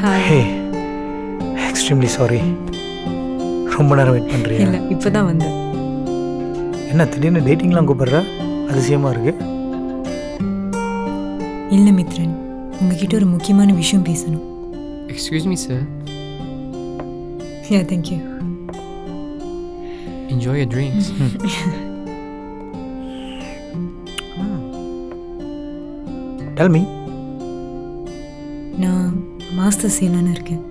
Hi. ஹே extremely sorry, ரொம்ப நேரம் wait பண்ணுறியா? இல்லை இப்போ தான் வந்தேன். என்ன திடீர்னு டேட்டிங்லாம் கூப்பிடுற? அதிசயமாக இருக்கு. இல்லை மித்ரன், உங்ககிட்ட ஒரு முக்கியமான விஷயம் பேசணும். Excuse me, sir. Yeah thank you. Enjoy your drinks. Tell me. நான் மாஸ்டர் செய்யலான்னு இருக்கேன்.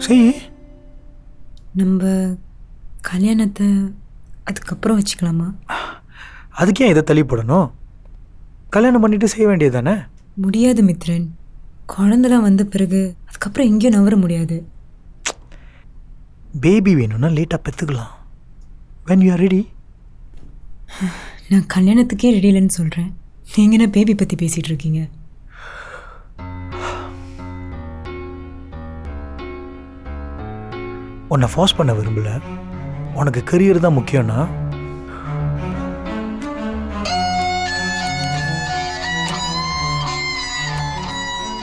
சரி, நம்ம கல்யாணத்தை அதுக்கப்புறம் வச்சுக்கலாமா? அதுக்கு ஏன் இதை தள்ளி போடணும்? கல்யாணம் பண்ணிட்டு செய்ய வேண்டியது தானே? முடியாது மித்ரன், குழந்தெல்லாம் வந்த பிறகு அதுக்கப்புறம் எங்கேயும் நவர முடியாது. பேபி வேணும்னா லேட்டாக பெற்றுக்கலாம். when you are ready. நான் கல்யாணத்துக்கே ரெடி இல்லைன்னு சொல்கிறேன். நீங்கள் என்ன பேபி பற்றி பேசிகிட்டு இருக்கீங்க? உன்னை ஃபோர்ஸ் பண்ண விரும்பல. உனக்கு கரியர் தான் முக்கியம்னா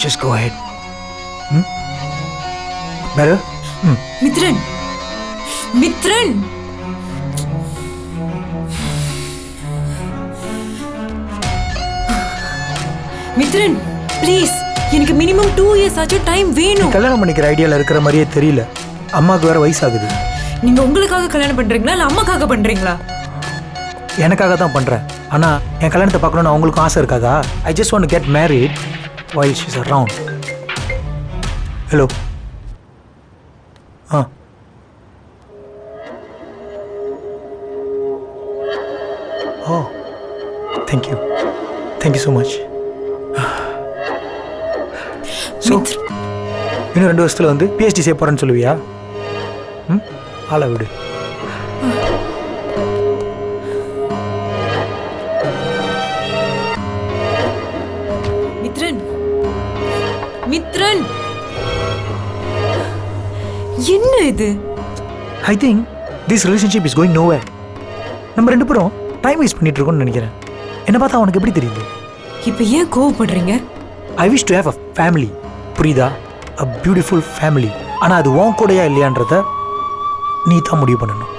just go ahead. better. Mithran, Mithran, Mithran please, எனக்கு மினிமம் 2 இயர்ஸ் ஆச்சும் டைம் வேணும். கல்யாணம் பண்ணிக்கிற ஐடியாவில் இருக்கிற மாதிரியே தெரியல. அம்மாவுக்கு வேற வயசாகுது. நீங்க உங்களுக்காக கல்யாணம் பண்றீங்களா இல்ல அம்மாக்காக பண்றீங்களா? எனக்காக தான் பண்ணுறேன். ஆனால் என் கல்யாணத்தை பார்க்கணுன்னு அவங்களுக்கும் ஆசை இருக்காதா? I just want to get married while she's around. Hello. ஆ ஓ thank you, thank you so much. So இன்னும் 2 வருஷத்தில் வந்து பிஹெச்டி செய்ய போகிறேன்னு சொல்லுவியா? ஆளை விடு. மித்ரன், மித்ரன், என்ன இது? I think this relationship is going nowhere. நம்ம 2 பேரும் டைம் வேஸ்ட் பண்ணிட்டு இருக்கோம்னு நினைக்கிறேன். என்ன பார்த்தா அவனுக்கு எப்படி தெரியுது? இப்போ ஏன் கோவப்படுறீங்க? I wish to have a family. புரியுதா? A beautiful family. ஆனால் அது உன் கூடயா இல்லையான்றத நீ தான் முடிவு பண்ணணும்.